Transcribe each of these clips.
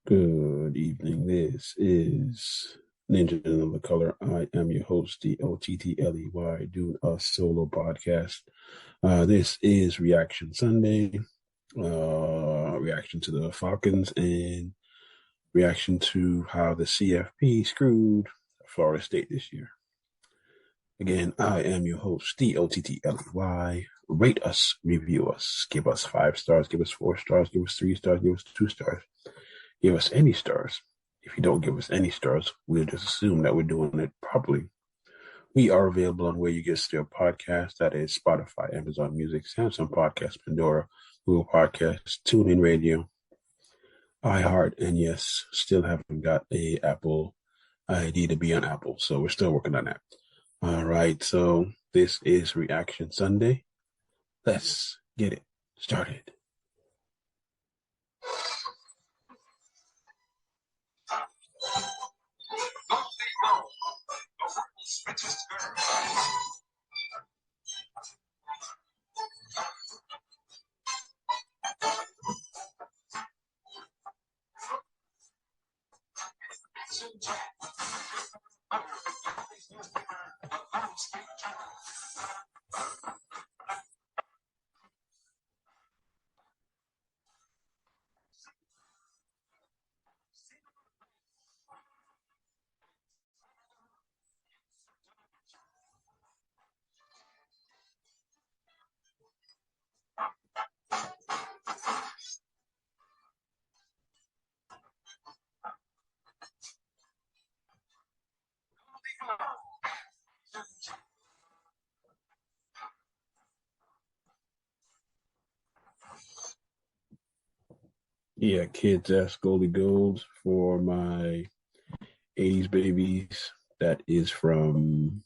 Good evening. This is Ninja in the Color. I am your host, DOTTLEY, doing a solo podcast. This is Reaction Sunday, reaction to the Falcons and reaction to how the CFP screwed Florida State this year. Again, I am your host, DOTTLEY. Rate us, review us, give us 5 stars, give us 4 stars, give us 3 stars, give us 2 stars. Give us any stars. If you don't give us any stars, we'll just assume that we're doing it properly. We are available on where you get your podcast. That is Spotify, Amazon Music, Samsung Podcast, Pandora, Google Podcasts, TuneIn Radio, iHeart, and yes, still haven't got a Apple ID to be on Apple, so we're still working on that. All right, so this is Reaction Sunday. Let's get it started. Yeah, Kids Ask Goldie Gold for my 80s babies. That is from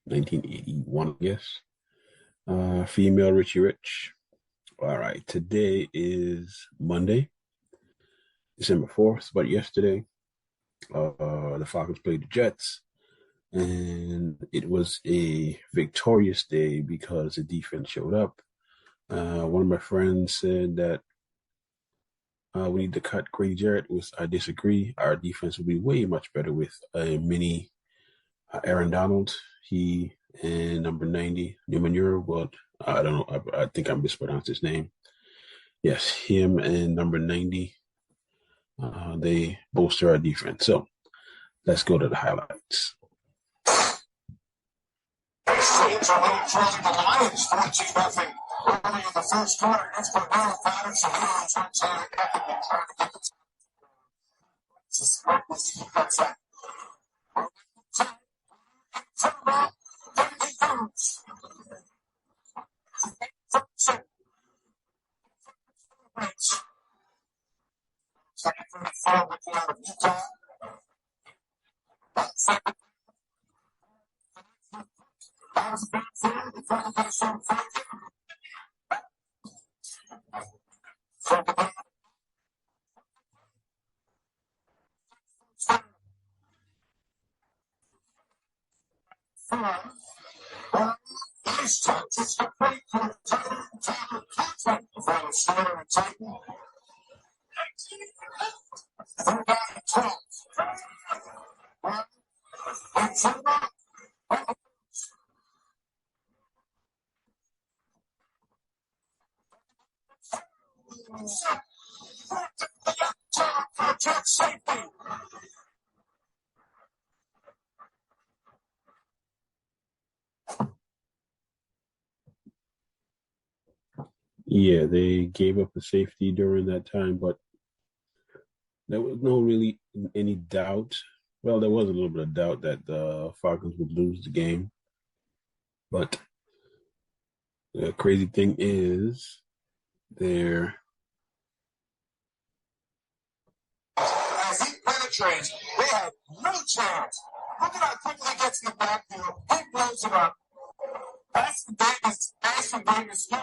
1981, I guess. Female Richie Rich. All right, today is Monday, December 4th, but yesterday, the Falcons played the Jets, and it was a victorious day because the defense showed up. One of my friends said that we need to cut Grady Jarrett. I disagree. Our defense would be way much better with a mini Aaron Donald. He and number 90, Newman Euro. Well, I don't know. I think I mispronounced his name. Yes, him and number 90. They bolster our defense. So let's go to the highlights. Saints are leading the Lions 14-0 early in the first quarter. That's for Will Patterson. He was trying to get the suspect was to keep that sack. Turn around, 30 yards. Second 34 looking out of Utah. Second. That was a big thing. The front of the show. Nice touch. It's a pretty cool time. Contact for the Slayer and Titan. Third down and 12. And turn up. Safety. Yeah, they gave up the safety during that time, but there was no really any doubt. Well, there was a little bit of doubt that the Falcons would lose the game. But the crazy thing is, they're as he penetrates, they have no chance. Look at how quickly he gets in the backfield. He blows it up. Ashton Davis, he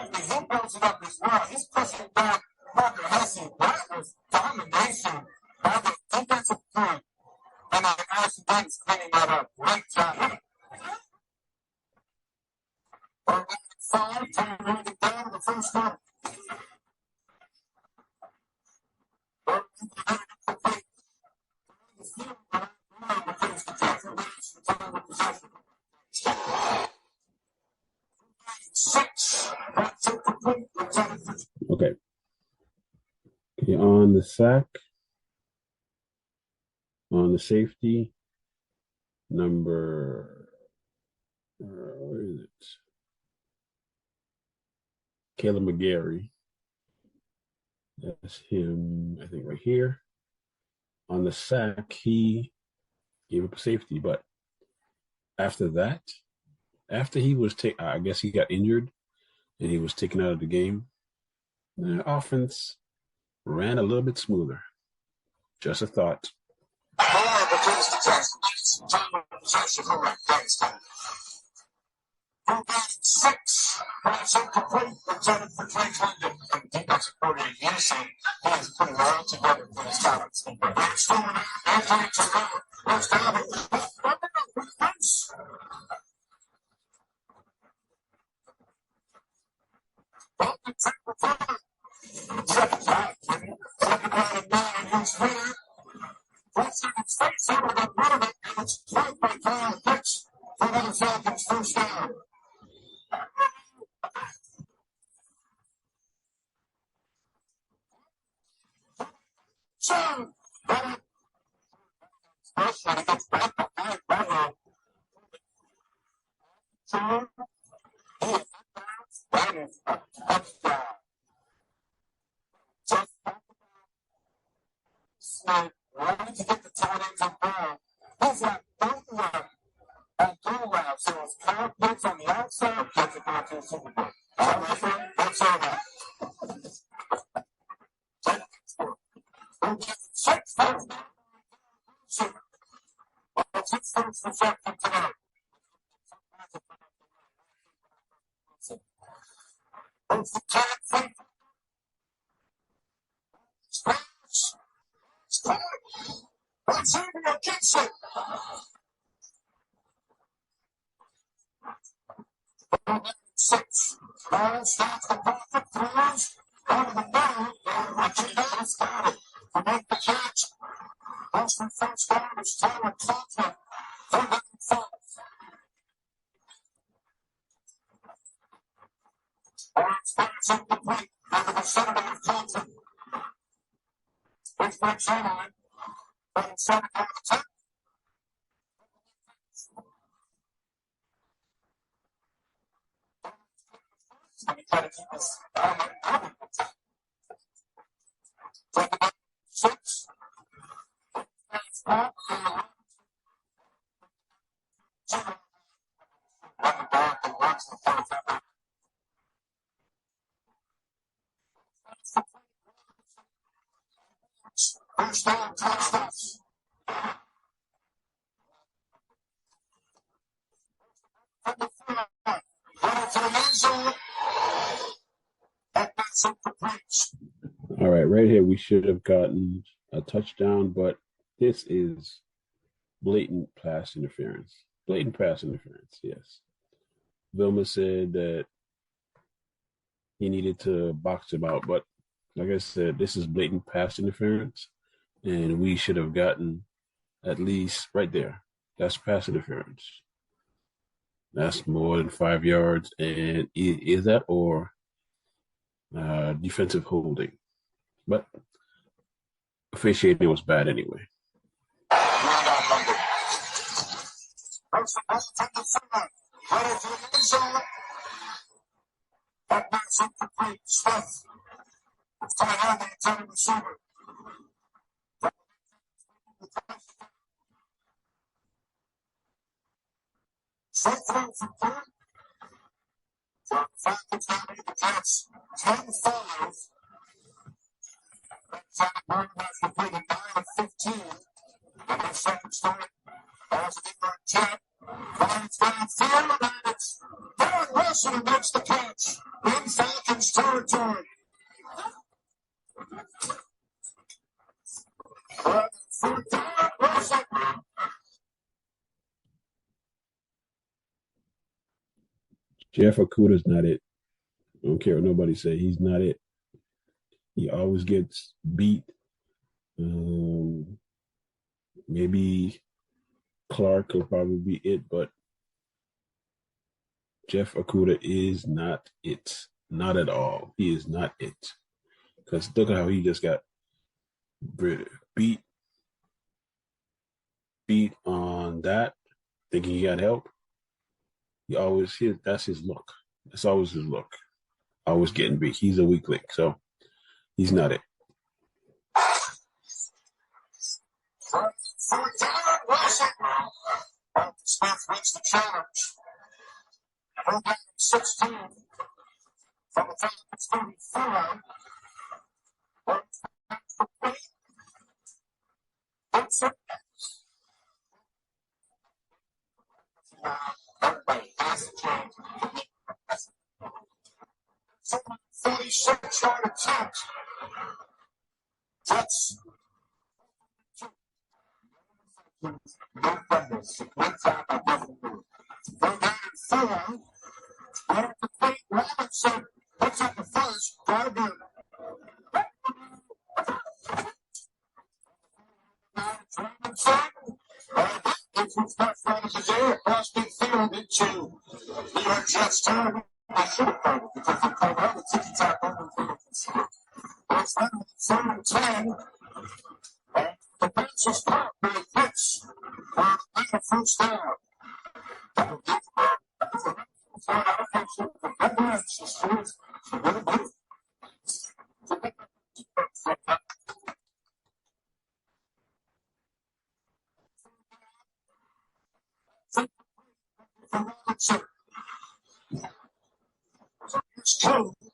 blows it up as well. He's pushing back Parker Hesse. That was domination by the defensive front. And then Ashton Davis cleaning that up. Great job. 5, turning everything down in the first quarter. Okay, on the sack, on the safety, number, where is it? Caleb McGarry. That's him, I think, right here. On the sack, he gave up a safety, but after that, after he was taken, I guess he got injured and he was taken out of the game. The offense ran a little bit smoother. Just a thought. Six. That's incomplete. Intended for Clay Condon. And defensive coordinator Anderson, he has put it all together for his talents. Next one, Anthony Terrell. Let's down it. Second down and 9 against Winner. Pressing his face over the bottom, and it's caught by Kyle Pitts for the Falcons first down. So, especially against back behind Butler. So, that is a touchdown. Just snap, ready to get the tight ends involved. He's got both of them at goal line, so his Kyle Pitts on the outside gets it back to the Super Bowl. All right, my friend, that's all that. We'll get 6 first. Six first reception tonight. It's the cat fight. Stop. Let's see if he gets it. 6. Ball starts the pocket, throws over the middle, and Martinez got it to make the catch. Boston first down is Tyler Conklin. 4-5. Orange pass incomplete over the center of Conklin. Which makes on. But it's 7 out of the 10. And he tried to keep his helmet out of the 10. Take it up 6. That's back. Running back and watch the first half. First down, touchdowns. From the front, running to the end zone. And that's incomplete. All right, right here, we should have gotten a touchdown, but this is blatant pass interference. Blatant pass interference, yes. Vilma said that he needed to box him out, but like I said, this is blatant pass interference, and we should have gotten at least right there. That's pass interference. That's more than 5 yards, and is that or defensive holding? But officiating was bad anyway. That's incomplete. Smith. It's coming on the intended receiver. Straight through from third. So the Falcons now need the catch 10 follows. That's on the board. That's completed 9 of 15. And their second start. As a number 10. Lions downfield, and it's Darren Wilson who makes the catch in Falcons territory. For Darren Wilson. Jeff Okudah's not it. I don't care what nobody say. He's not it. He always gets beat. Maybe Clark will probably be it, but Jeff Okudah is not it. Not at all. He is not it. Because look at how he just got beat on that, thinking he got help. That's his look. That's always his look. Always getting beat. He's a weak link, so he's not it. Smith wins the challenge. 16 from the Falcons 34. Everybody has to change. 46-yard attempt. Jets. No fumbles. One time by Buffalo. 4-4. Out of the plate, Robinson puts up the first. Gardner. Robinson. This was not from his air across midfield into New York Jets turn. I should have thought because they called out the ticky-tack over the field. It's now 7-10. The bench is caught by Pitts. And a first down.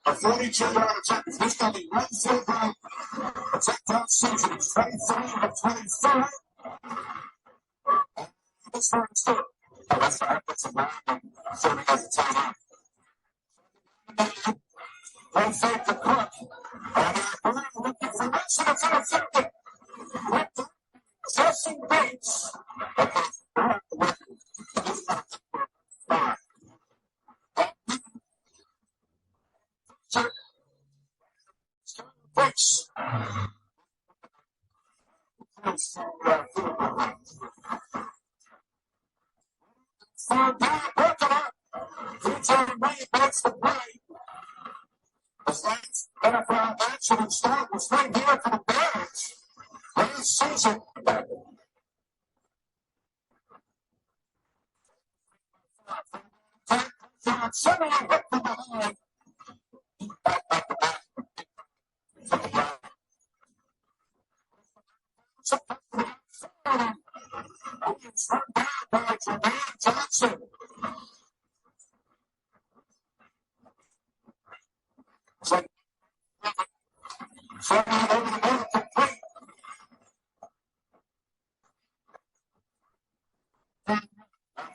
A 42-yard attempt. This going to be one field goal. Touchdown season. 23 of 24. This one's good. Oh, that's right. That's a line. Serving as a timeout. One fake to Cook. And looking for this, and it's intercepted. Jesse Bates. Bates. Far down, broke it up. Featuring Wayne makes the play. The Saints NFL action and start was right here for the Bears. Last season. Seven hit from behind. It's run down by Jermaine Johnson. Seven over the middle, complete.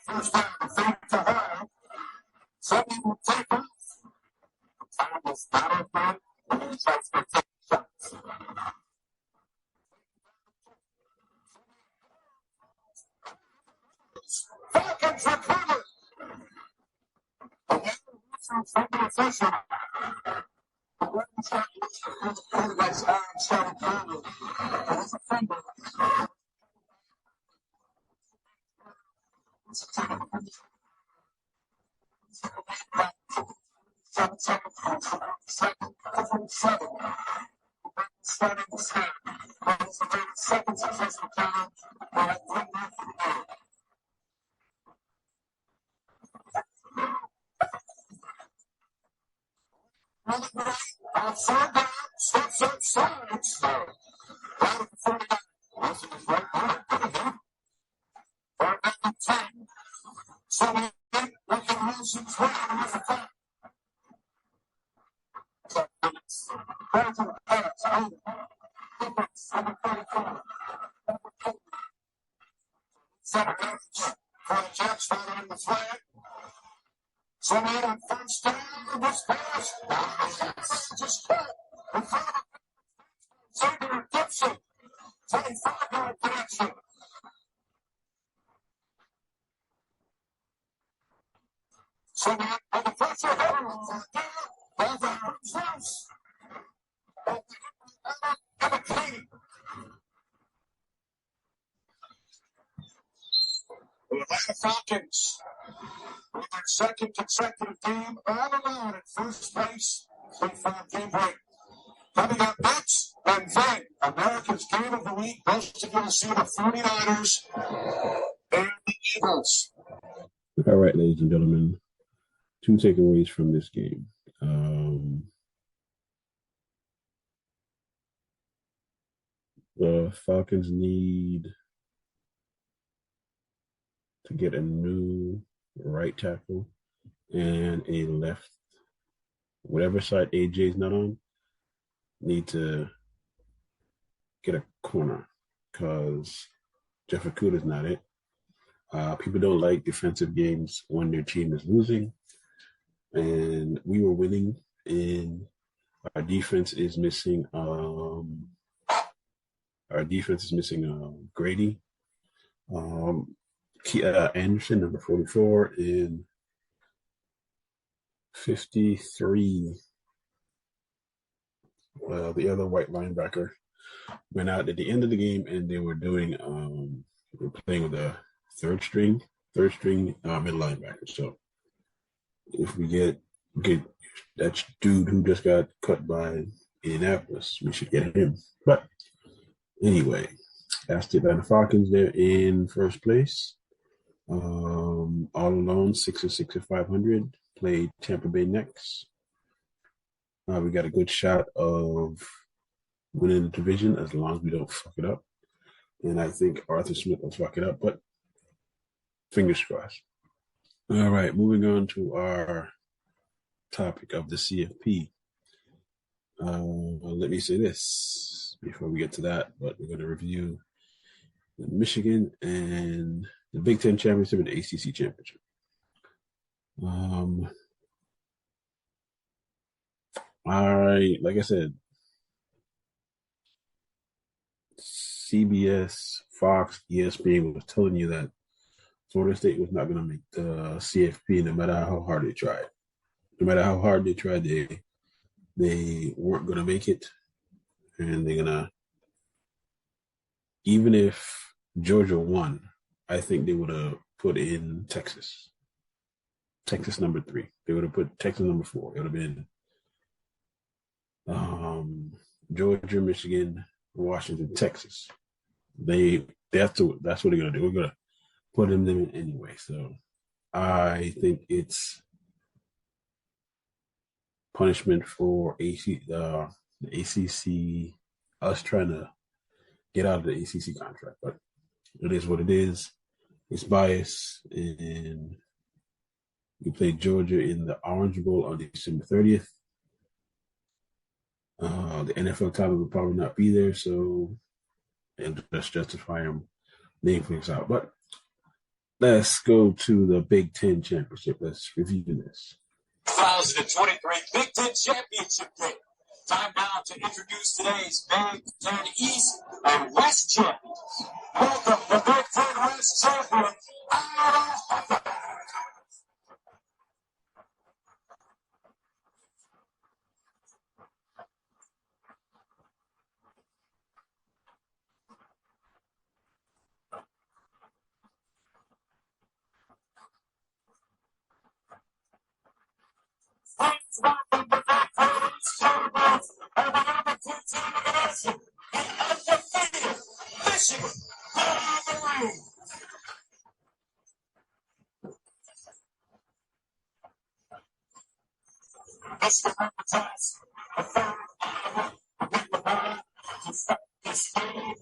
First down, the fake to her. Seven will take off. Time was not on front, and he tries to take shots. Falcons recover. From the official. Quarterback's arm started forward. It was a fumble. Starting the snap. That was the 30 seconds of first time. Outside down, steps outside. So, out of the 49. Wilson is right there. Good enough. 4-10. So, looking Wilson's way with the flag. Back to the pass. Over. 7-34. 7 yards for the Jets following the flag. So now on first down, this pass. Just cut. In front of the Xavier Gibson. 25-yard connection. So now on the pressure header on third down. Over close. And a key. The Atlanta Falcons. With their second consecutive game all alone at first base. 3-5 game break. Coming up next, and then America's game of the week. Most of you will see the 49ers and the Eagles. All right, ladies and gentlemen, two takeaways from this game. The Falcons need to get a new right tackle and a left, whatever side AJ's not on, need to get a corner because Jeff Okuda's not it. People don't like defensive games when their team is losing, and we were winning, and our defense is missing. Grady, Anderson, number 44, and 53. The other white linebacker went out at the end of the game, and they were doing. They were playing with a third string middle linebacker. So if we get that dude who just got cut by Indianapolis, we should get him. But anyway, that's the Atlanta Falcons. They're in first place. All alone, 6-6 at 500. Play Tampa Bay next. We got a good shot of winning the division as long as we don't fuck it up. And I think Arthur Smith will fuck it up, but fingers crossed. All right, moving on to our topic of the CFP. Let me say this before we get to that, but we're going to review the Michigan and the Big Ten Championship and the ACC Championship. Like I said, CBS, Fox, ESPN was telling you that Florida State was not going to make the CFP no matter how hard they tried. No matter how hard they tried, they weren't going to make it. And they're going to, even if Georgia won, I think they would have put in Texas. Texas number 3. They would have put Texas number 4. It would have been Georgia, Michigan, Washington, Texas. That's what they're gonna do. We're gonna put them in anyway. So I think it's punishment for the ACC, us trying to get out of the ACC contract. But it is what it is. It's bias, and we played Georgia in the Orange Bowl on December 30th. The NFL title will probably not be there, so and let's justify them name things out. But let's go to the Big Ten Championship. Let's review this. 2023 Big Ten Championship game. Time now to introduce today's Big Ten East and West champions. Welcome the Big Ten West champion,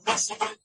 Michigan.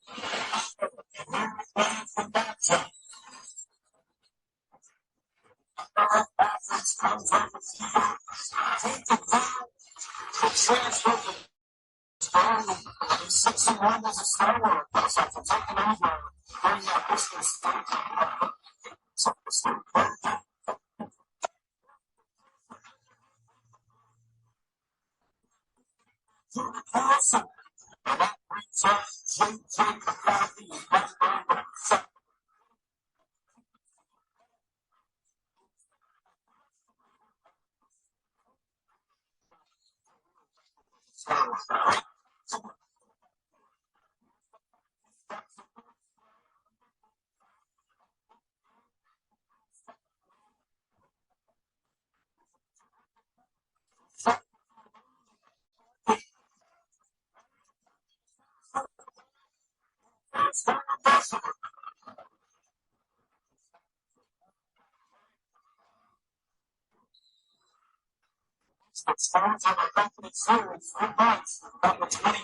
Stones on the opening series, 3 points on the 20.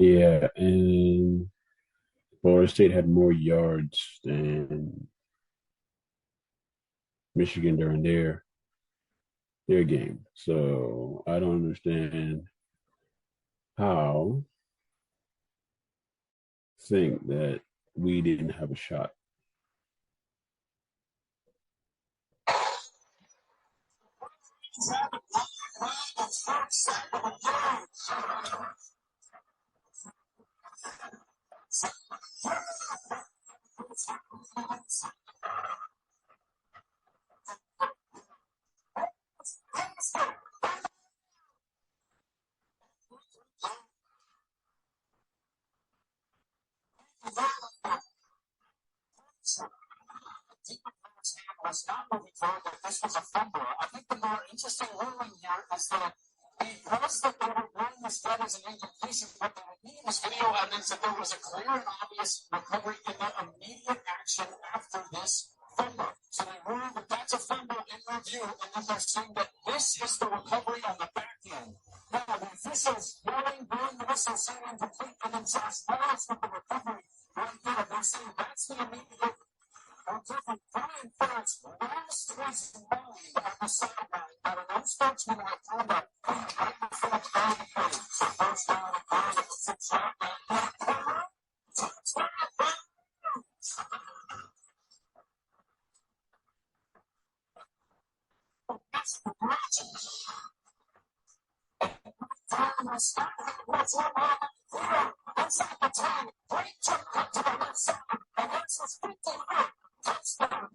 Yeah, and Florida State had more yards than Michigan during their game. So I don't understand how think that we didn't have a shot. Was not moving forward that this was a fumble. I think the more interesting ruling here is that because that they were running this that as an incompletion, what they would need was video evidence that there was a clear and obvious recovery in the immediate action after this fumble. So they ruled that that's a fumble in review, and then they're saying that this is the recovery on the back end. Now, the officials yelling, blowing the whistle, saying incomplete, and then Josh Wallace with the recovery right there. They're saying that's the immediate Brian Ferentz last was mowing on the sideline. Now, the spokesman were told that right before the game, so first down and 6 yard line. That's the Browns. Inside the 10, great jump cut to the left side, and that's his 15th. Touchdown.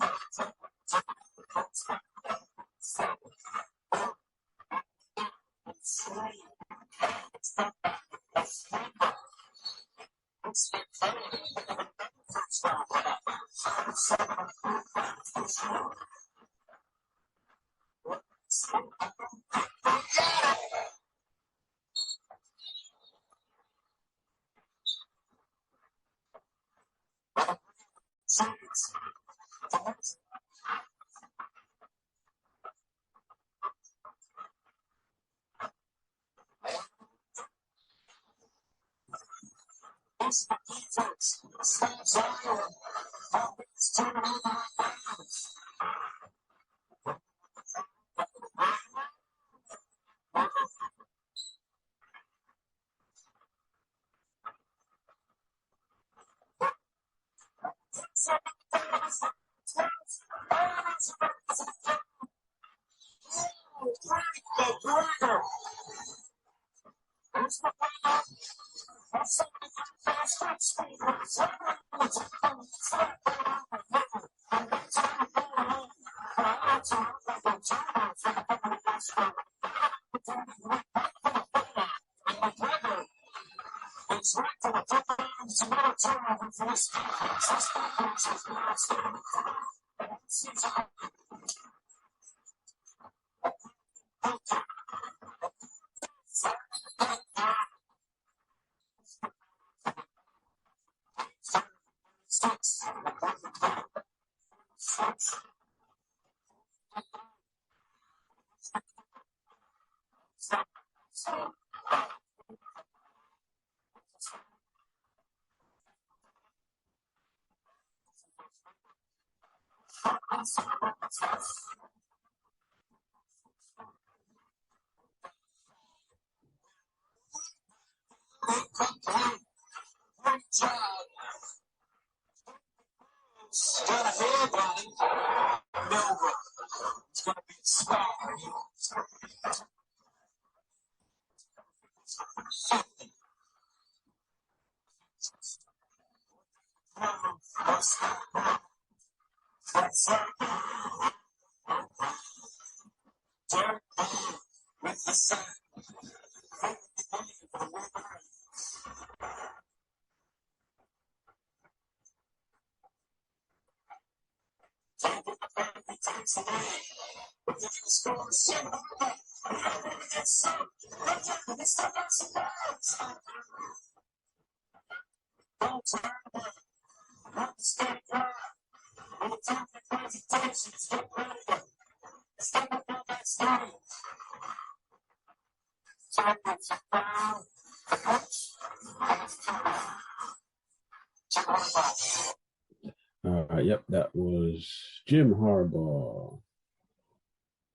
Yep, that was Jim Harbaugh.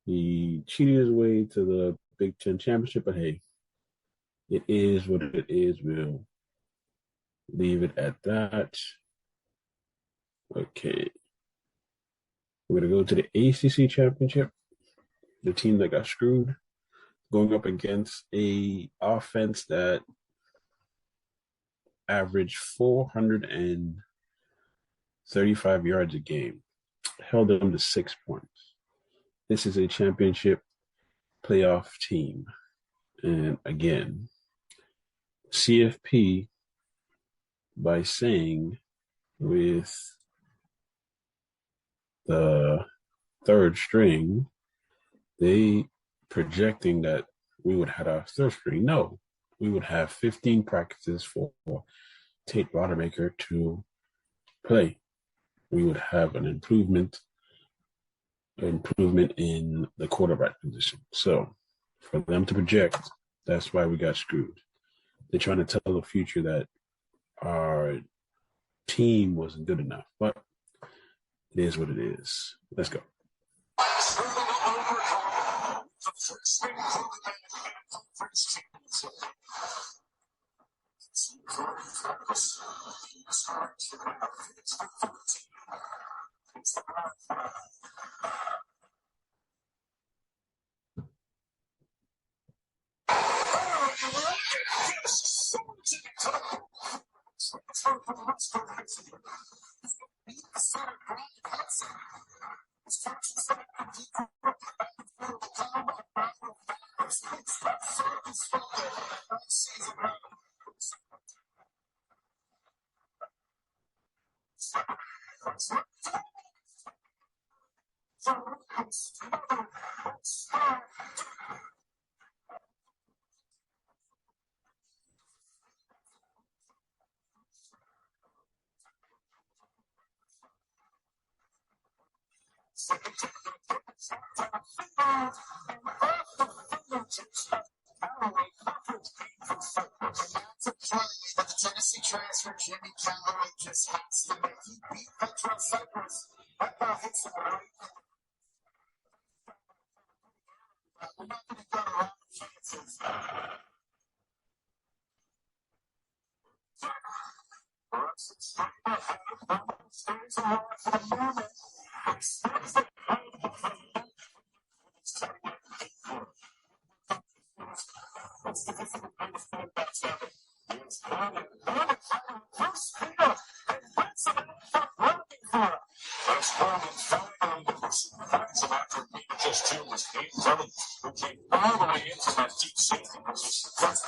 He cheated his way to the Big Ten championship, but hey, it is what it is. We'll leave it at that. Okay. We're going to go to the ACC championship. The team that got screwed, going up against a offense that averaged 435 yards a game, held them to 6 points. This is a championship playoff team. And again, CFP, by saying with the third string, they projecting that we would have our third string. No, we would have 15 practices for Tate Rodemaker to play. We would have an improvement in the quarterback position. So for them to project, that's why we got screwed. They're trying to tell the future that our team wasn't good enough, but it is what it is. Let's go. But the Tennessee transfer Jimmy Callaway just has to make. He beat Petro Cypress. That ball hits him right. We're not going to go around the chances. Stands along for the moment. Just two was Hayden Drummond, who came all the way into that deep safety position. That's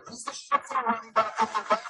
He's the shifter running back in the back.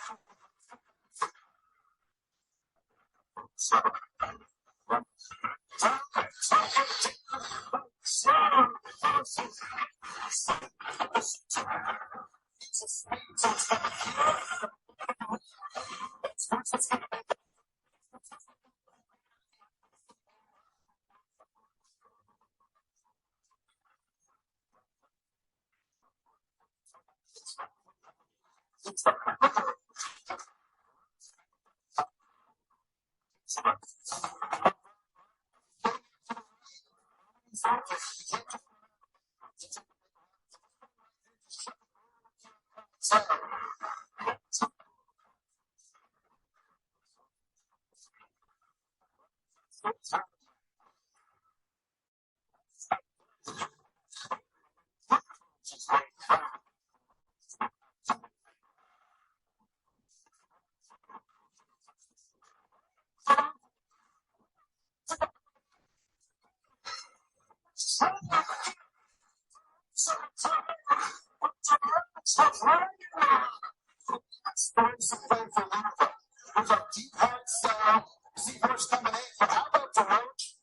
Starts to play for Louisville. There's a deep hard style. Receivers coming in. But how about DeRoche?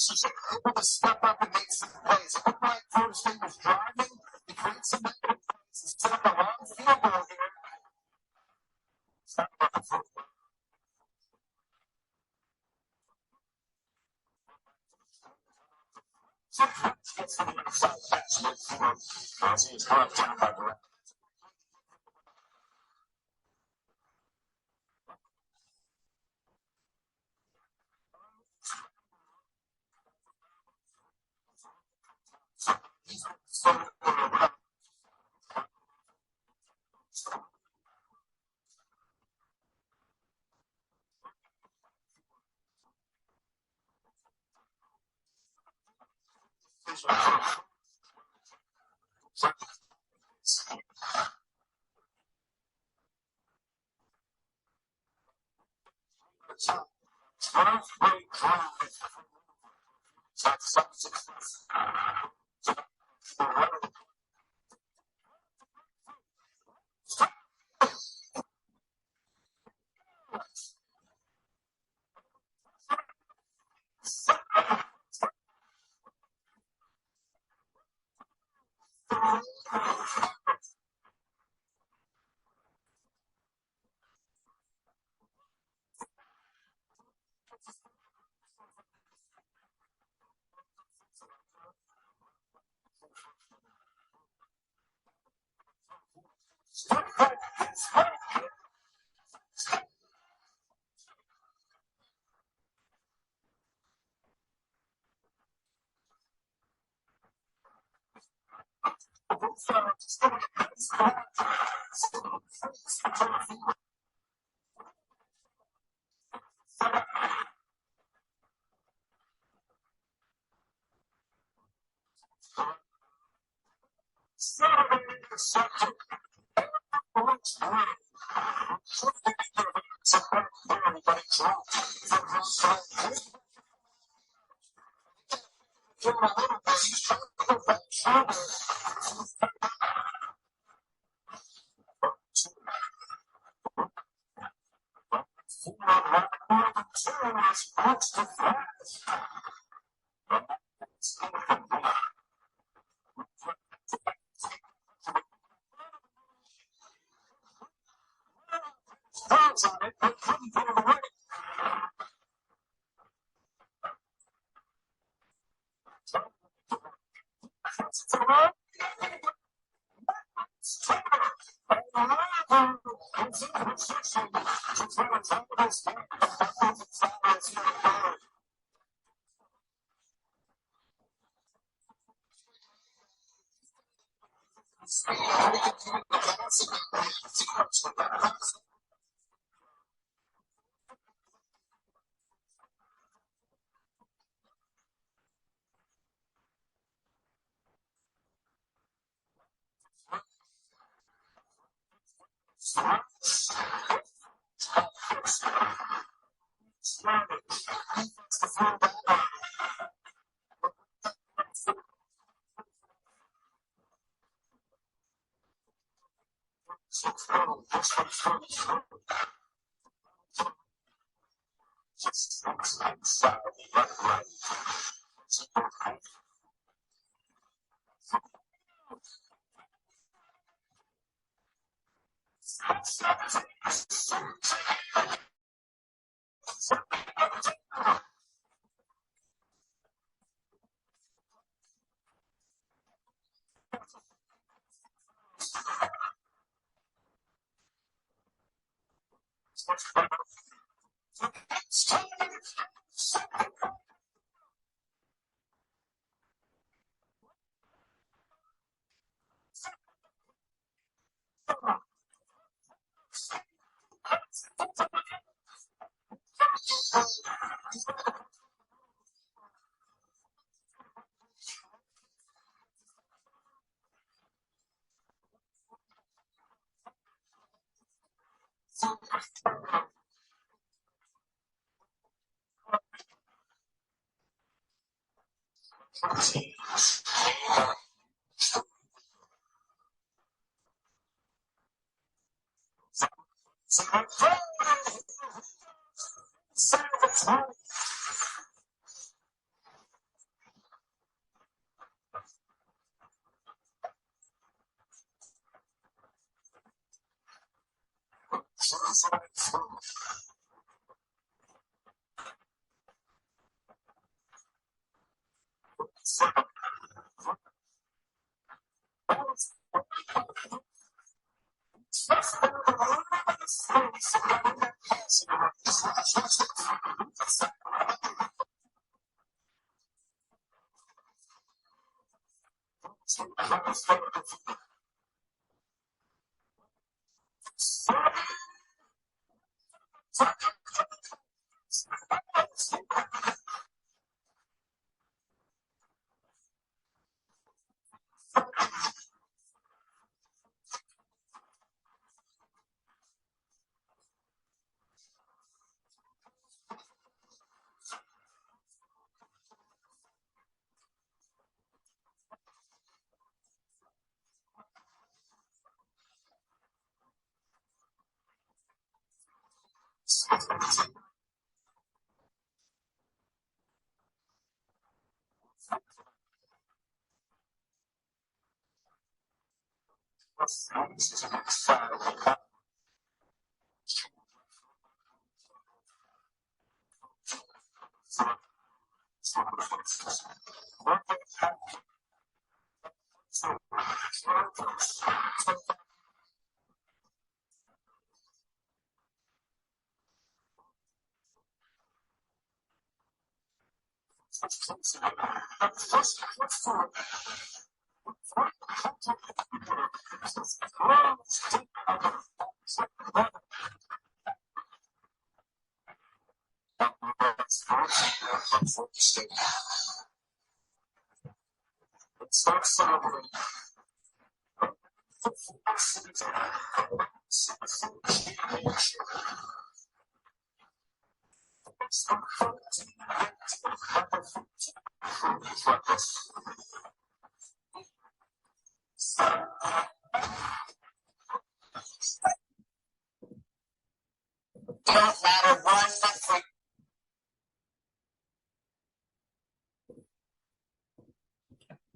She's able to step up and make some plays. It looked like Florida State was driving. They create some negative plays. Set up a long field goal here. Gets to the inside pass midfield as he is brought down by Brett.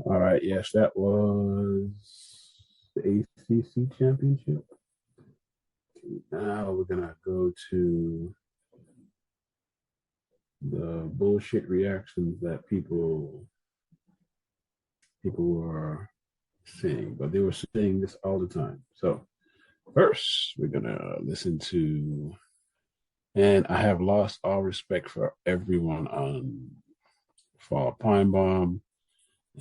All right, yes, that was the ACC championship. Now we're gonna go to the bullshit reactions that people were saying, but they were saying this all the time. So first, we're gonna listen to, and I have lost all respect for everyone on Fall Pine Bomb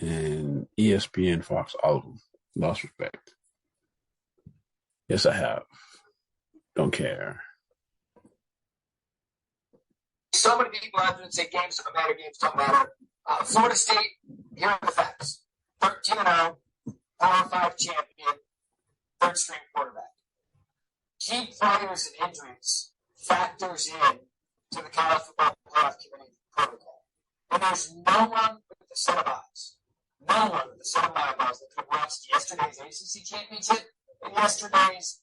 and ESPN, Fox, all of them. Lost respect. Yes, I have. Don't care. So many people out there that say games don't matter, games don't matter. Florida State, here are the facts. 13-0, Power 5 champion, third string quarterback. Key players and injuries factors in to the college football playoff committee protocol. And there's no one with a set of eyes, no one with a set of eyeballs that could have watched yesterday's ACC championship and yesterday's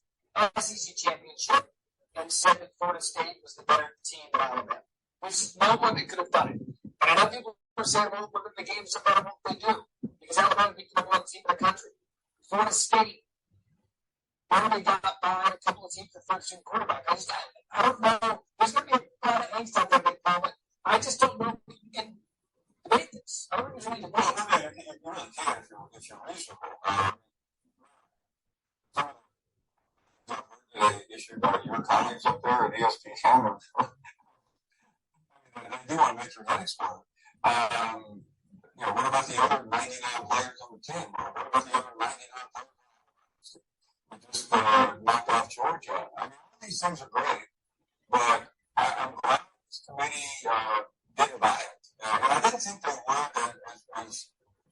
SEC championship and said that Florida State was the better team than Alabama. There's no one that could have done it. And I know people are saying, well, look at the games of Alabama, they do. Because Alabama beat the number one team in the country. Florida State only got by a couple of teams with first string quarterback. I don't know. There's going to be a lot of angst out there at the moment. I just don't know if you can debate this. I don't think there's any debate. Well, you really can if you're reasonable. Issued by your colleagues up there at ESPN. They do want to make your head explode. What about the other 99 players on the team? What about the other 99 players? We just knocked off Georgia. I mean, all these things are great, but I'm glad this committee didn't buy it. And I didn't think they would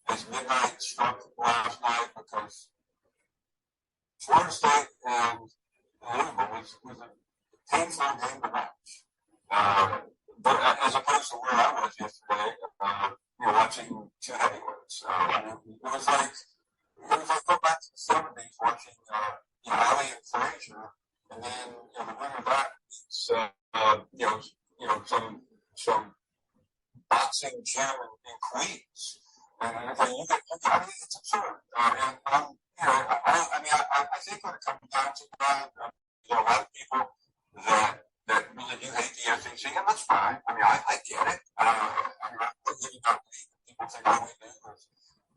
as midnight struck last night, because Florida State and Louisville was a painful game to watch. But as opposed to where I was yesterday, watching two heavyweights. It was like go back to the 70s watching Ali and Frazier, and then the think when it comes down to that, there are a lot of people that really do hate the SEC, and that's fine. I mean, I get it. I'm not really not people think all we do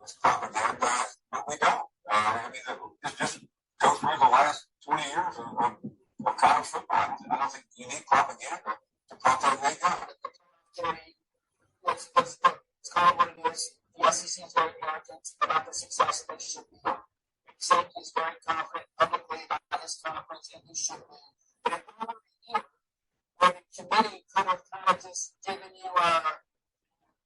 is propaganda, but we don't. I mean, just go through the last 20 years of college football. I don't think you need propaganda to pump that league up. It's called what it is. The SEC is very arrogant about the success they should be. Saying he's very confident publicly about his conference, and he should be. But if over a year, where the committee could have kind of just given you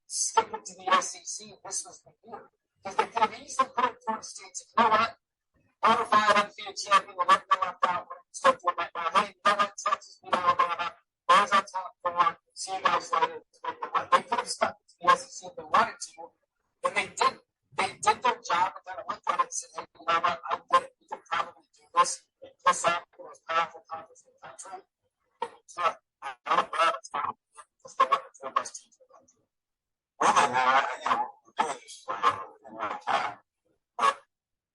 stick it to the SEC, this was the year. Because they could have easily put it towards states. You know what? Bona fide undefeated champion, we'll let them left out when it starts with that. Now, hey, you know what? Texas beat Alabama. There's our top four. See you guys later. They could have stuck to the SEC if they wanted to, and they didn't. They did their job and kind of looked at it and said, hey, you know what? I get it. We can probably do this and piss off the most powerful conference in the country. And we can't. I'm glad it's not because they want the four best teams in the country. Well, then, we're doing this in real time. But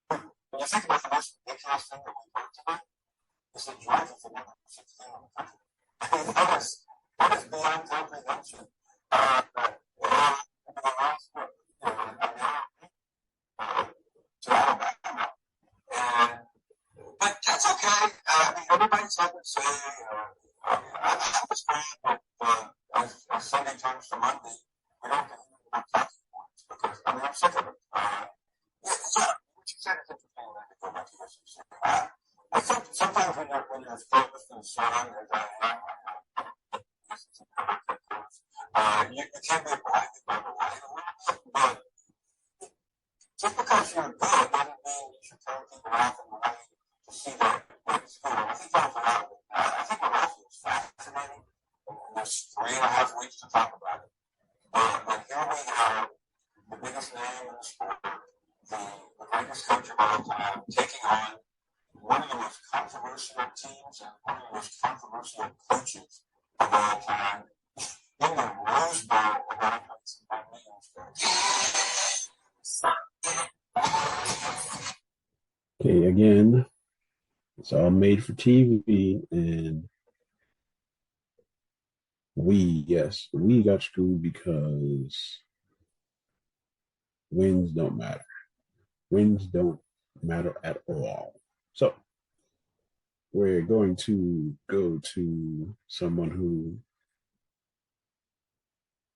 when you think about the most ridiculous thing that we heard today, is that Georgia is the number 16 in the country. I mean, that is beyond comprehension. To Alabama. But that's okay. I mean, everybody's had their say. I was glad that as Sunday turns to Monday, we don't get into talking points because, I mean, I'm sick of it. What you said is interesting when I go back to this. I think sometimes when you're focused and strong, as I am, you can be blinded by the light a little bit, but just because you're good doesn't mean you should turn people off and away to see that school. I think that was a lot of it. I think what also is fascinating, and there's 3.5 weeks to talk about it. But here we have the biggest name in the sport, the greatest coach of all time, taking on one of the most controversial teams and one of the most controversial coaches of all time in the Rose Bowl of all places by Okay, again, it's all made for TV, and we got screwed because wins don't matter. Wins don't matter at all. So we're going to go to someone who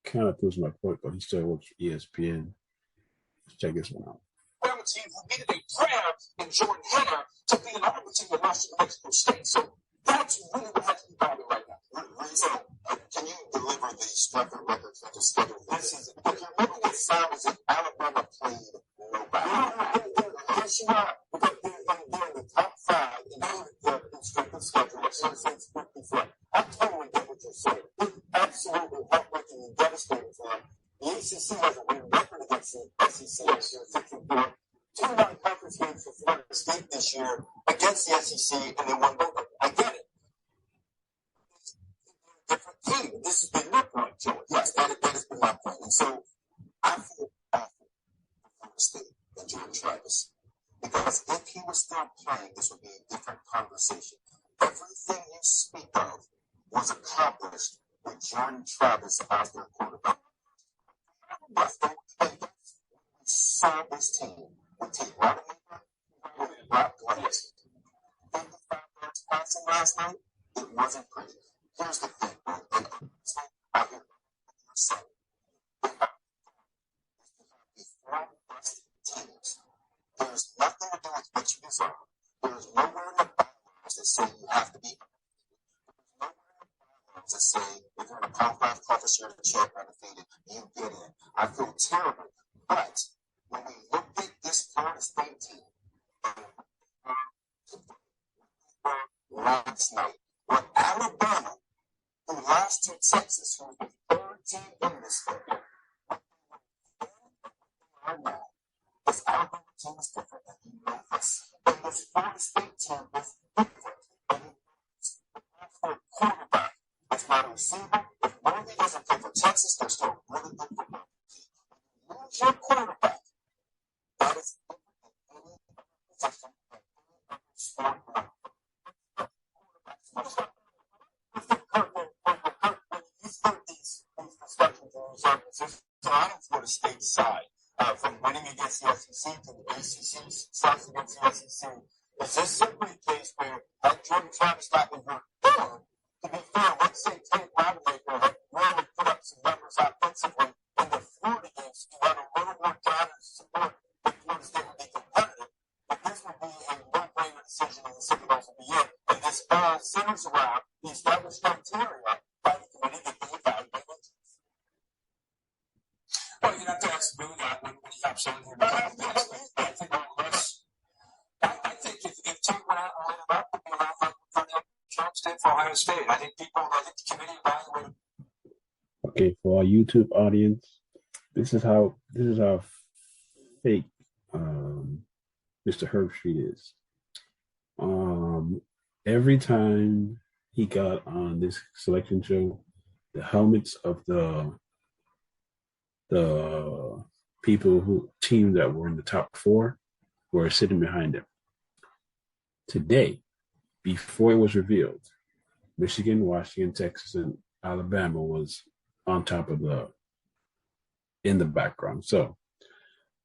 kind of proves my point, but he still works for ESPN. Let's check this one out. Team who needed a prayer in Jordan Hare to be an Army team in Washington, Mexico State. So that's really what has to be bothered right now. So, can you deliver the strength of records that the schedule this season? Because remember what sound is that Alabama played nobody. Yes, you are. Because they're in the top 5 in the strength of schedule. I totally get what you're saying. It's absolutely heartbreaking and devastating for them. The ACC has a win record against the SEC this year, 64. 2 non-conference games for Florida State this year against the SEC, and they won both of them. I get it. It's a different team. This has been your point, Joe. Yes, that has been my point. And so I feel awful for Florida State and Jordan Travis. Because if he was still playing, this would be a different conversation. Everything you speak of was accomplished with Jordan Travis as their quarterback. Yes, they saw this team. We take Rodemaker, we block players. 55 yards passing last night, it wasn't pretty. Here's the thing, man. And I hear you say, we have the 4 best teams. There's nothing to do with what you deserve. There's nowhere in the bylaws that say you have to be. There's nowhere in the bylaws that say if you're in a Power 5 conference, you're the champ undefeated, you get in. I feel terrible. But when we looked at this Florida State team last night, with Alabama, who lost to Texas, who was the 3rd team in this thing, this Alabama team is different, and you know this. And this Florida State team is different. And it's for a quarterback. It's not a receiver. If Worthy doesn't play for Texas, they're still really good football. Lose your quarterback. That is sport. These discussions and these arguments, so on Florida State side, from winning against the SEC to the ACC success against the SEC, is this simply a case where Jordan Travis got been hurt? Or, to be fair, let's say Tate Rodemaker had really put up some numbers offensively in the Florida games. You had a little more data to support that Florida State would be competitive, but this would be a no-brainer decision in the second half of the year. And this all centers around the established criteria by the committee that they evaluate injuries. Well, you have to ask Billy that when you have someone here. I think all of us. I think if Tate went out and lit it up, it'd be a lot like Jones did for Ohio State. I think the committee evaluated. Okay, for our YouTube audience, this is how fake Mr. Herbstreit is. Every time he got on this selection show, the helmets of the team that were in the top 4 were sitting behind him. Today, before it was revealed, Michigan, Washington, Texas, and Alabama was on top of in the background. So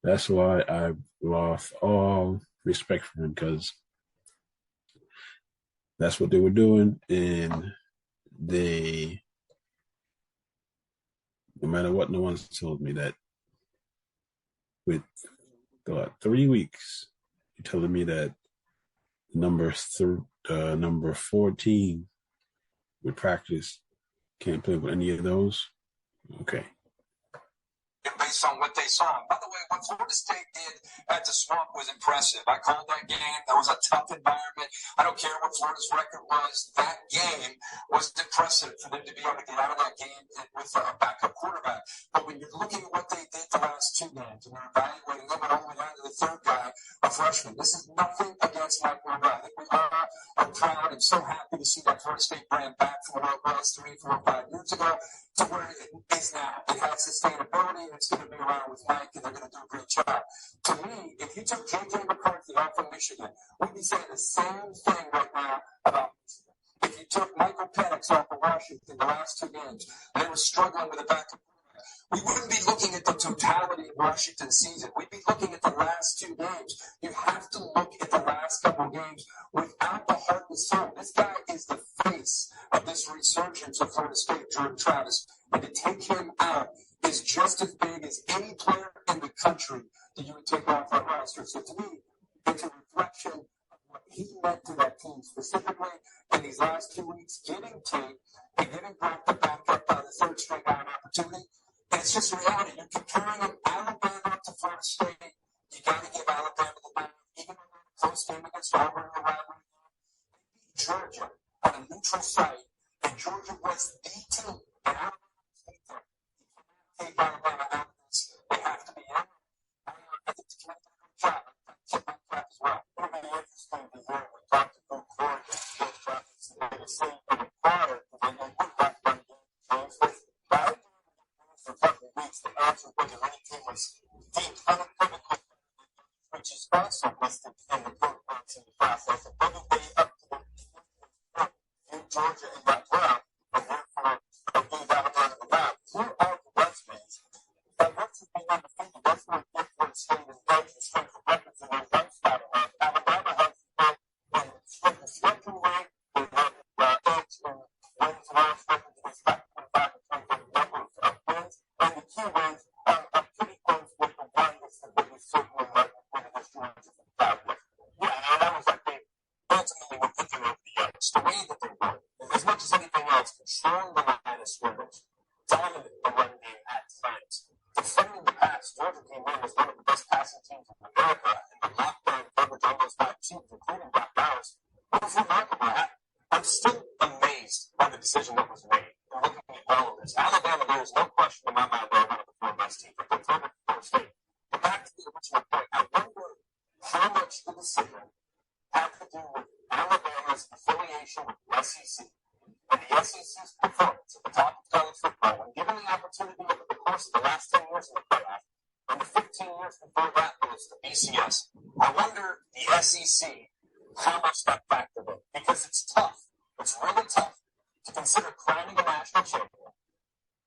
that's why I've lost all respect for him, because that's what they were doing, and no matter what, no one's told me that with 3 weeks, you're telling me that number 14 with practice can't play with any of those? Okay. Based on what they saw. By the way, what Florida State did at the Swamp was impressive. I called that game. That was a tough environment. I don't care what Florida's record was. That game was impressive for them to be able to get out of that game with a backup quarterback. But when you're looking at what they did the last 2 games, and we're evaluating them and all the way down to the third guy, a freshman, this is nothing against Mike Norvell. I think we all are proud and so happy to see that Florida State brand back from where it was 3, 4, 5 years ago to where it is now. It has sustainability. It's going to be around with Mike, and they're going to do a great job. To me, if you took J.J. McCarthy off of Michigan, we'd be saying the same thing right now about Michigan. If you took Michael Penix off of Washington the last 2 games, and they were struggling with a backup, we wouldn't be looking at the totality of Washington's season. We'd be looking at the last 2 games. You have to look at the last couple of games without the heart and soul. This guy is the face of this resurgence of Florida State, Jordan Travis. And to take him out is just as big as any player in the country that you would take off that roster. So to me, it's a reflection of what he meant to that team specifically in these last 2 weeks, getting Tate and getting Brock the backup by the third string guy an opportunity. And it's just reality. You're comparing Alabama to Florida State. You got to give Alabama the nod, even though they're a close game against Auburn in the rivalry. They beat Georgia on a neutral site, and Georgia was the team. And Alabama beat them. You cannot take Alabama out of this. They have to be in. I think the committee did a good job. I tip my cap as well. It'll be interesting to hear when Dr. Bill Corey goes back to the state of the product, and they would have done games. But for a couple of weeks, the answer was that any team was deemed unequivocally, which is also listed in the programs in the process. And whether they up to the in Georgia and got well, and therefore gave Alabama the nod. Here are the resumes. That resume being undefeated, that's what Florida State is going to strength of records in their lifestyle. Alabama has been strength of schedule rate. They have edge in wins, loss records with respect to 25 and 20 numbers of wins. And the key wins are pretty close with the one that we certainly like when it is Georgia and Cowboys. Yeah, and that was like they ultimately were picking up the edge. The way that they were, as much as anything else, controlling the line of scrimmage, dominant the run game at times. Defending the pass, Georgia came in as one of the best passing teams in America, and the lockdown coverage on those 5 teams, including Brock Bowers, was remarkable. I'm still amazed by the decision that was made. And looking at all of this, Alabama, there is no question in my mind they're one of the 4 best teams. But they're Florida State. But back to the original point, I wonder how much the decision had to do with Alabama's affiliation with the SEC and the SEC's performance at the top of college football when given the opportunity over the course of the last 10 years in the playoff and the 15 years before that was the BCS. I wonder the SEC how much that factored in. Because it's tough. It's really tough to consider crowning a national champion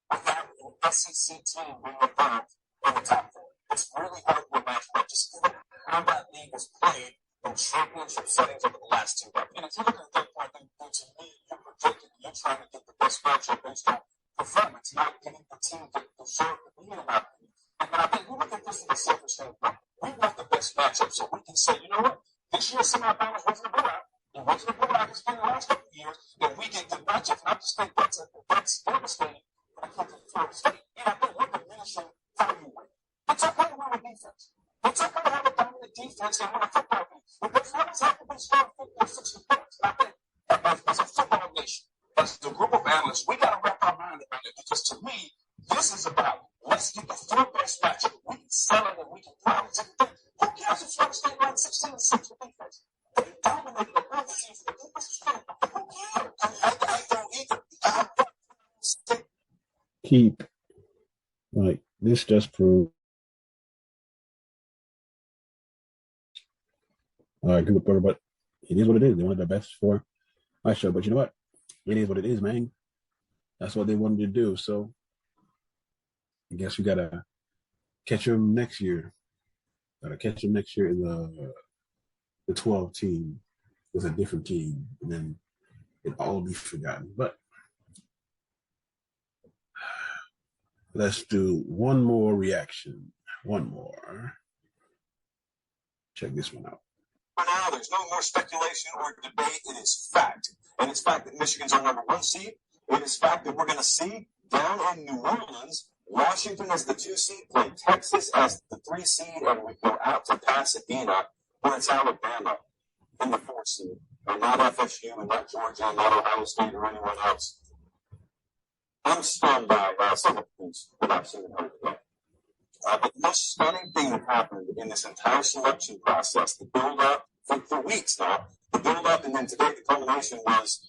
without an SEC team being involved in the top four. It's really hard to imagine that, just given how that league has played in championship settings over the last 2 decades. And if you look at that point, then to me, you're projecting, you're trying to get the best matchup based on performance, not getting the team that deserve to be in that league. And I think we look at this in the selfish standpoint. We want the best matchup so we can say, you know what? This year's semifinals wasn't a blowout. It wasn't a blowout. It's been the last couple of years, and we get good matchups. And I just think that's devastating when it comes to Florida State. And I think we're diminishing how you win. It's okay to win with defense. It's okay to have a dominant defense and win a football game. But those numbers have to be strong 50 or 60 points. And I think as a football nation, as a group of analysts, we got to wrap our mind around it, because to me, this is about let's get the four best matchup. We can sell it and we can probably take it. Who cares if Florida State won 16-6 with defense? They dominated the other team for the defense is strong. Who cares? I don't either. Keep, like, this just proved. I agree with Porter, but it is what it is. They wanted the best for my show, but you know what? It is what it is, man. That's what they wanted to do. So I guess we gotta catch them next year. Gotta catch them next year in the 12 team with a different team, and then it'll all be forgotten. But let's do one more reaction. One more. Check this one out. For now, there's no more speculation or debate. It is fact. And it's fact that Michigan's our number 1 seed. It is fact that we're going to see down in New Orleans, Washington as the 2 seed, play Texas as the 3 seed, and we go out to Pasadena when it's Alabama in the 4 seed. And not FSU, and not Georgia, and not Ohio State, or anyone else. I'm stunned by some of the things that I've seen and heard today. But the most stunning thing that happened in this entire selection process, the build-up for weeks now, the build-up, and then today the culmination was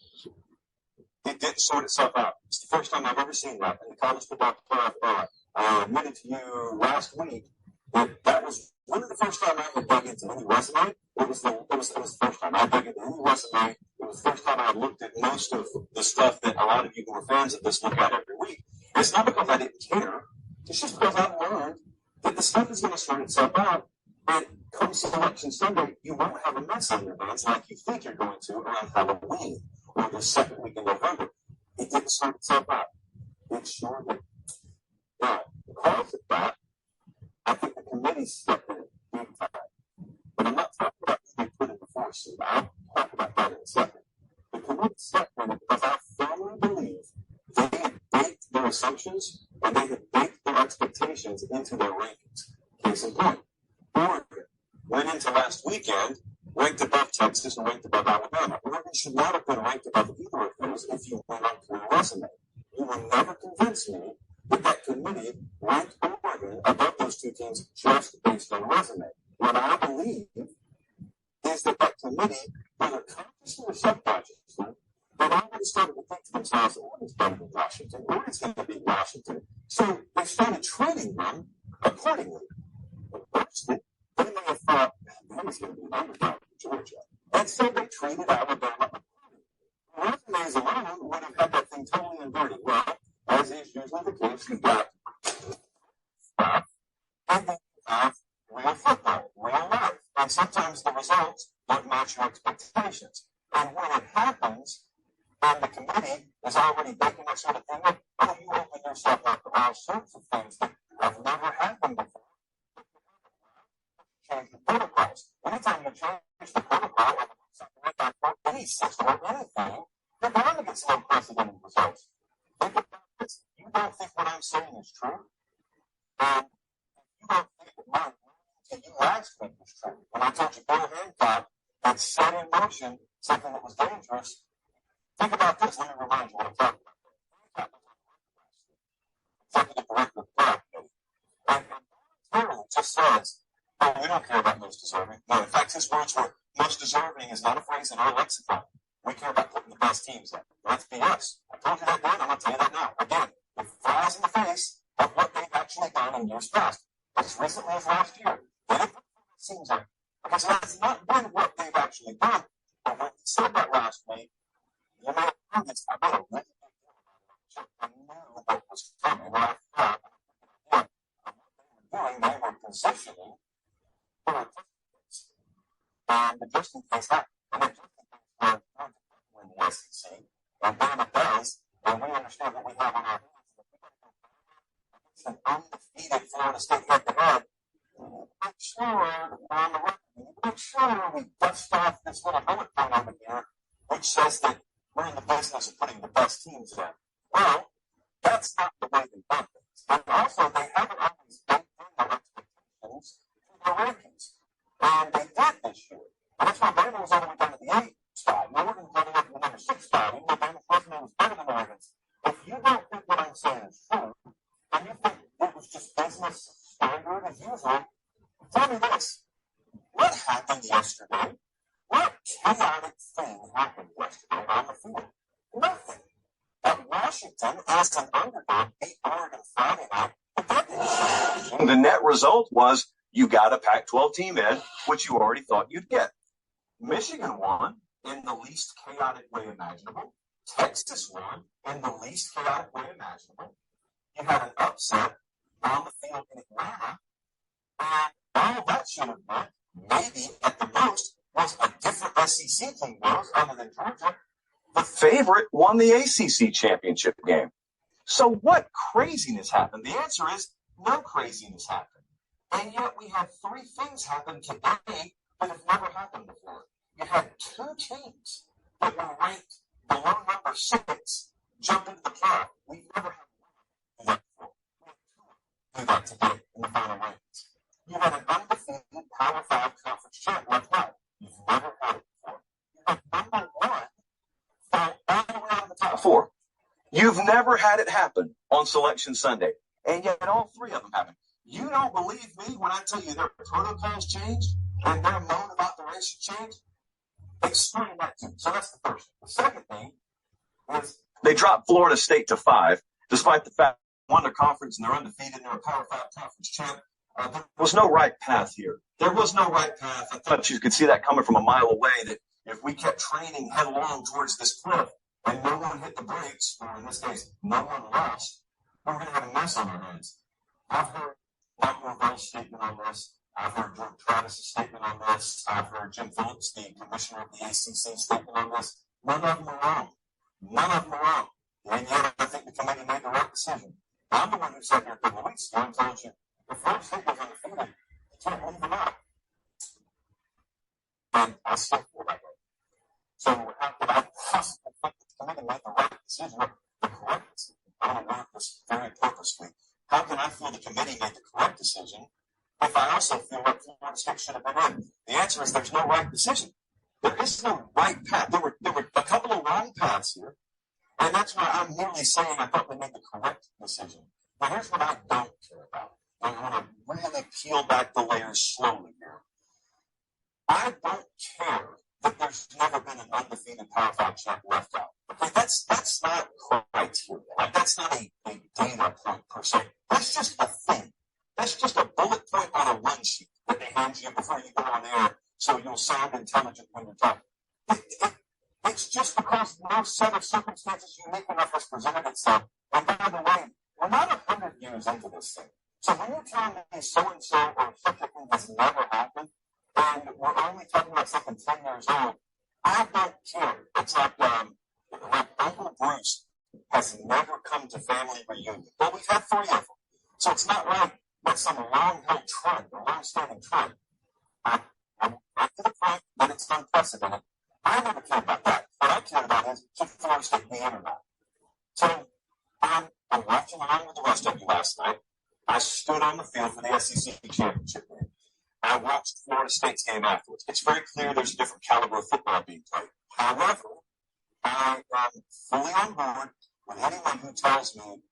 it didn't sort itself out. It's the first time I've ever seen that in the college football playoff era. I admitted to you last week that was one of the first time I had dug into any resume. It was the first time I dug into any resume. It was the first time I looked at most of the stuff that a lot of you who are fans of this look at every week. It's not because I didn't care. It's just because I've learned that the stuff is going to sort itself out. And come Selection Sunday, you won't have a mess on your hands like you think you're going to around Halloween or the second week in November. It didn't sort itself out. It sure did. Now, because of that, I think the committee stepped in big time. But I'm not talking about who they put in the 4 seed. I'll talk about that in a second. The committee stepped in because I firmly believe they had baked their assumptions and they had baked their expectations into their rankings. Case in point, Oregon went into last weekend ranked above Texas and ranked above Alabama. Oregon should not have been ranked above either of those if you went on through the resume. You will never convince me that committee ranked Oregon above those 2 teams just based on resume. What I believe is that committee, whether consciously or subconsciously, they've already started to think to themselves, Oregon's better than Washington. Oregon's going to beat Washington. So they started treating them accordingly. Firstly, they may have thought, Alabama's going to be underdog to Georgia. And so they treated Alabama accordingly. Resumes alone would have had that thing totally inverted. Well, as is usually the case, you got stuff, and then you have real football, real life. And sometimes the results don't match your expectations. And when it happens, and the committee is already baking that sort of thing up, oh, you open yourself up to all sorts of things that have never happened before. Change the protocols. Anytime you change the protocol, or something like that, for any system or anything, you're bound to get some unprecedented results. Think about this. You don't think what I'm saying is true, and you don't think that my and you last week was true. When I told you Bill Hancock had set in motion something that was dangerous, think about this. Let me remind you what I'm talking about. Executive Director of the Playoff Committee. And clearly just says, oh, we don't care about most deserving. No, in fact, his words were, most deserving is not a phrase in our lexicon. We care about putting the best teams in. That's BS. I told you that then, I'm going to tell you that now. Again, it flies in the face of what they've actually done in years past. As recently as last year. They didn't put the seams in. Because that's not been what they've actually actually done. But when he said that last week, you may have noticed I made a really big deal about it. I knew what was coming. And I thought, yeah, what they were positioning for a just and the just in case happened. And the just in case was going to win the SEC. And then it does, and we understand what we have on our hands. It's an undefeated Florida State head-to-head. Make sure on the record, make sure we dust off this little bullet point over here, which says that we're in the business of putting the best teams in. Well, that's not the way they've done things. And also, they haven't always baked in their expectations to their rankings. And they did this year. And that's why Bama was all the way down to the 8th spot. And Oregon was all the way to the number 6 spot. Even though Bama's resume was better than Oregon's. If you don't think what I'm saying is true, and you think it was just business standard as usual, tell me this. What happened yesterday? What chaotic thing happened yesterday on the field? Nothing. At Washington, as an underdog, beat Oregon Friday night, but that didn't change. The net result was you got a Pac-12 team in, which you already thought you'd get. Michigan won in the least chaotic way imaginable. Texas won in the least chaotic way imaginable. You had an upset on the field in Atlanta, and all that should have meant, maybe at the most, was a different SEC team was other than Georgia. The favorite won the ACC championship game. So what craziness happened? The answer is no craziness happened. And yet we had 3 things happen today that have never happened before. You had 2 teams that were ranked below number 6 jump into the playoff. We've never had that before. We had 2 do that today in the final rankings. You had an undefeated Power 5 conference champ like that. You've never had it before. You had number 1 fall all the way out of the top 4. You've never had it happen on Selection Sunday. And yet all 3 of them happened. You don't believe me when I tell you their protocols changed and their mode of operation changed? Explain that to me. So that's the first thing. The second thing is they dropped Florida State to 5, despite the fact they won their conference and they're undefeated and they're a Power 5 conference champ. There was no right path here. There was no right path. I thought you could see that coming from a mile away, that if we kept training headlong towards this cliff and no one hit the brakes, or in this case, no one lost, we were going to have a mess on our hands. I've heard Mike Norvell's statement on this. I've heard George Travis' statement on this. I've heard Jim Phillips, the commissioner of the ACC, statement on this. None of them are wrong. None of them are wrong. And yet I think the committee made the right decision. I'm the one who sat here a couple of weeks ago and told you, if Florida State was undefeated, you can't leave them out. And I still feel that way. So how could I possibly think the committee made the right decision, the correct decision? I want to word this very purposely. How can I feel the committee made the correct decision if I also feel like Florida State should have been in? The answer is there's no right decision. There is no right path. There were a couple of wrong paths here, and that's why I'm merely saying I thought they made the correct decision. But here's what I don't care about. I want to really peel back the layers slowly here. I don't care that there's never been an undefeated Power 5 champ left out. Okay, that's not criteria. Like, that's not a data point per se. That's just a thing. That's just a bullet point on a run sheet that they hand you before you go on air, so you'll sound intelligent when you're talking. It's just because no set of circumstances unique enough has presented itself. And by the way, we're not 100 years into this thing. So when you tell me so-and-so or such a thing has never happened, and we're only talking about something 10 years old, I don't care. It's like Uncle Bruce has never come to family reunion. Well, we've had 3 of them. So it's not like that's some long-held trend, a long-standing trend. I'm back to the point that it's unprecedented. I never cared about that. What I care about is should Florida State be in or not. So I'm watching along with the rest of you last night. I stood on the field for the SEC championship game. I watched Florida State's game afterwards. It's very clear there's a different caliber of football being played. However, I am fully on board with anyone who tells me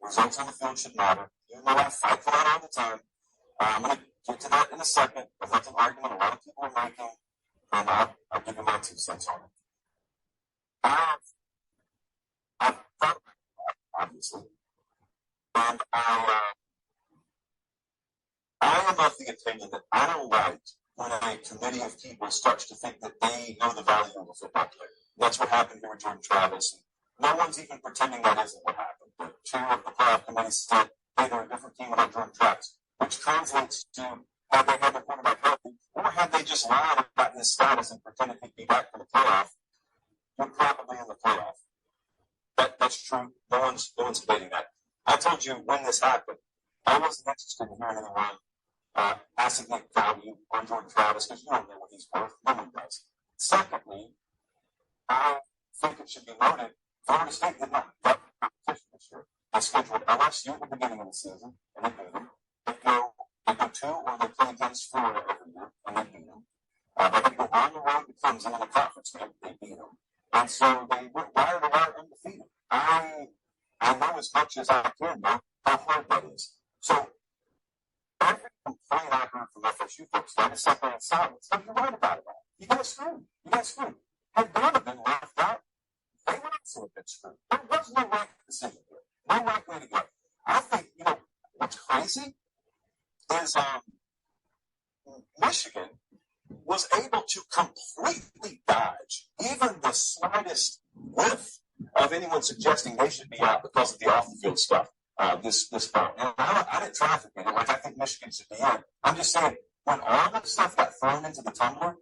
results on the field should matter. You know I fight for that all the time. I'm going to get to that in a second. But that's an argument a lot of people are making, and I'll give you my 2 cents on it. I've thought about that, obviously. And I am of the opinion that I don't like when a committee of people starts to think that they know the value of a football player. That's what happened here with Jordan Travis. No one's even pretending that isn't what happened. The chair of the playoff committee said, hey, they're a different team without Jordan Travis, which translates to had they had their quarterback healthy, or had they just lied about his status and pretended he'd be back for the playoff, you're probably in the playoff. That's true. No one's debating that. I told you when this happened, I wasn't interested in hearing anyone assigning value on Jordan Travis because you don't know what he's worth. No one does. Secondly, I think it should be noted, Florida State did not get competition this year. They scheduled LSU at the beginning of the season, and they beat them. They go two, or they play against Florida every year, and they beat them. They had to go on the road to Clemson in a conference game, they beat them. And so they went wire to wire undefeated. I know as much as I can know how hard that is. So every complaint I heard from FSU folks, I just sat there in silence. But you're right about it. You got screwed. Had Donovan left out, they would also have been screwed. There was no right decision here. No right way to go. I think, what's crazy is Michigan was able to completely dodge even the slightest whiff of anyone suggesting they should be out because of the off-the-field stuff this fall. And I didn't traffic in it. Like, I think Michigan should be in. I'm just saying, when all that stuff got thrown into the tumbler,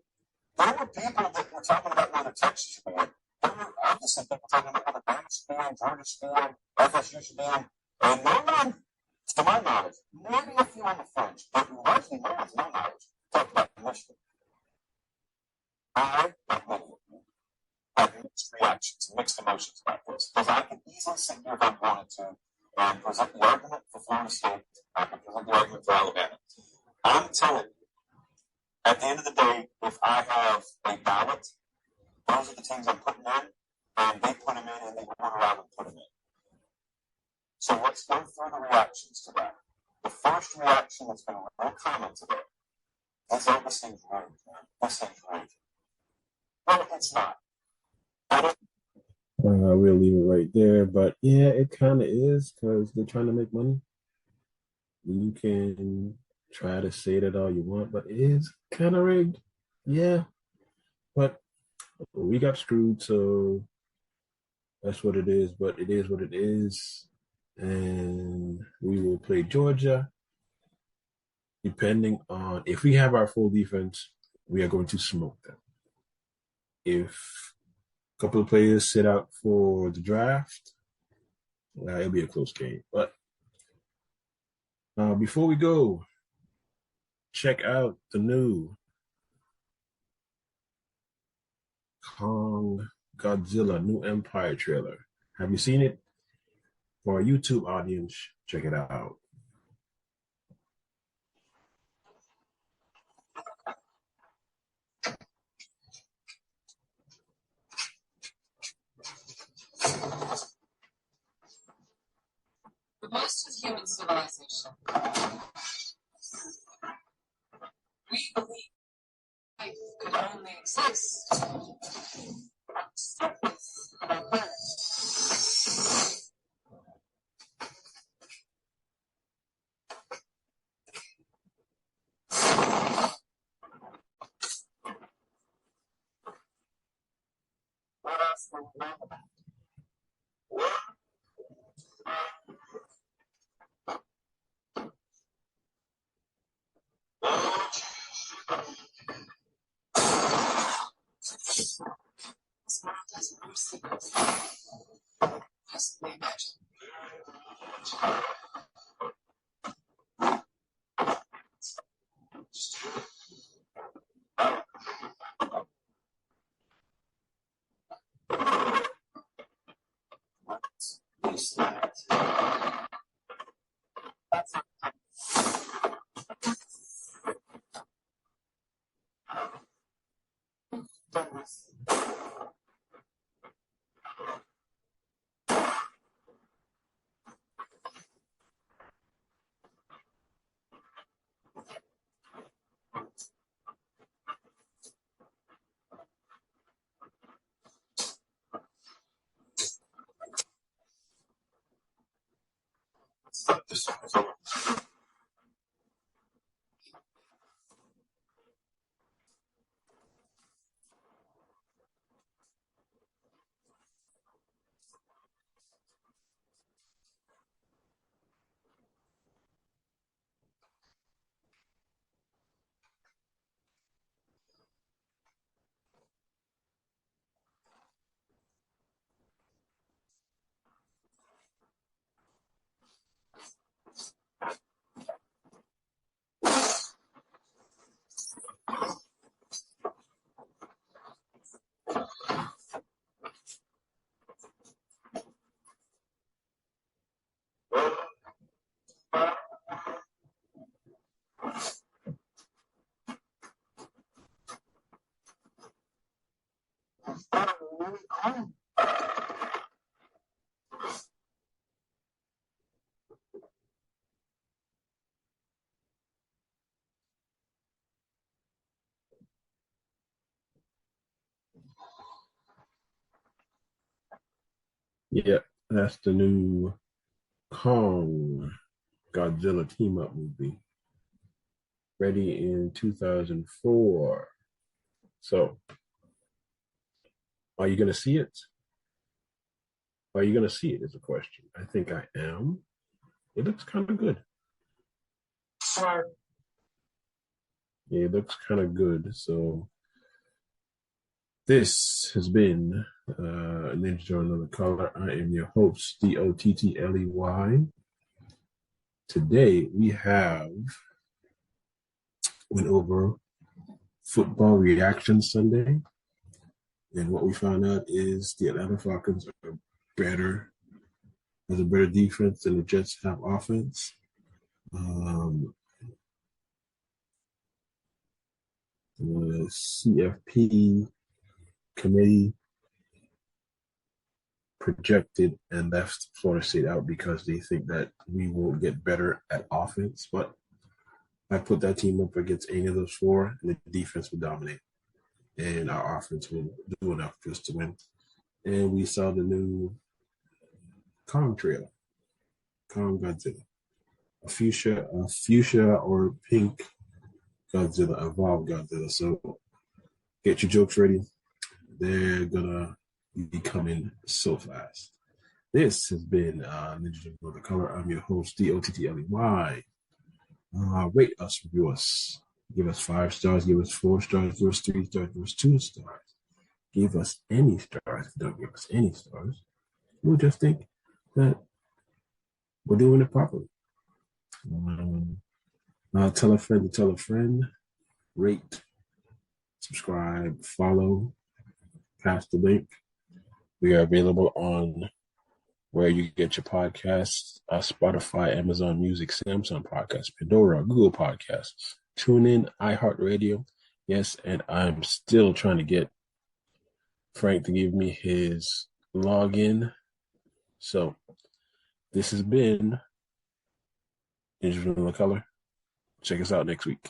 there were people that were talking about whether Texas should be in. There were obviously people talking about whether Bama should be in, Georgia should be in, FSU should be in. And no one, to my knowledge, maybe a few on the fringe, but largely no one's no knowledge, talked about Michigan. I, like many of you, have mixed reactions, mixed emotions about this, because I can easily sit here if I wanted to and present the argument for Florida State, I can present the argument for Alabama. I'm telling you, at the end of the day, if I have a ballot, those are the teams I'm putting in, and they put them in the order I would put them in. So let's go through the reactions to that. The first reaction that's been real common today is, oh, this thing's rigged, man. This thing's rigged. Well, it's not. We'll leave it right there. But yeah, it kind of is because they're trying to make money. You can try to say that all you want, but it is kind of rigged. Yeah. But we got screwed, so that's what it is. But it is what it is. And we will play Georgia. Depending on if we have our full defense, we are going to smoke them. If a couple of players sit out for the draft, it'll be a close game. But before we go, check out the new Kong Godzilla New Empire trailer. Have you seen it? For our YouTube audience, check it out. For most of human civilization, we believe life could only exist on the surface of our planet. What else do we know about? This world has more secrets than possibly imagine. What's that? That's not Yeah, that's the new Kong Godzilla team up movie, ready in 2004. So, are you going to see it? Are you going to see it? Is the question. I think I am. It looks kind of good. Sure. Yeah, it looks kind of good. So, this has been Ninja Another Color. I am your host, Dottley. Today we have went over football reaction Sunday, and what we found out is the Atlanta Falcons are better, has a better defense than the Jets have offense. The CFP committee projected and left Florida State out because they think that we will get better at offense. But I put that team up against any of those four, and the defense will dominate, and our offense will do enough for us to win. And we saw the new Kong trailer, Kong Godzilla, a fuchsia or pink Godzilla, evolved Godzilla. So get your jokes ready. They're gonna be coming so fast. This has been Ninja of the Color. I'm your host, Dottley. Rate us, review us. Give us 5 stars, give us 4 stars, give us 3 stars, give us 2 stars. Give us any stars. If you don't give us any stars, we'll just think that we're doing it properly. Tell a friend to tell a friend. Rate, subscribe, follow, pass the link. We are available on where you get your podcasts, Spotify, Amazon Music, Samsung Podcasts, Pandora, Google Podcasts, TuneIn, iHeartRadio. Yes, and I'm still trying to get Frank to give me his login. So this has been Ninja Color. Check us out next week.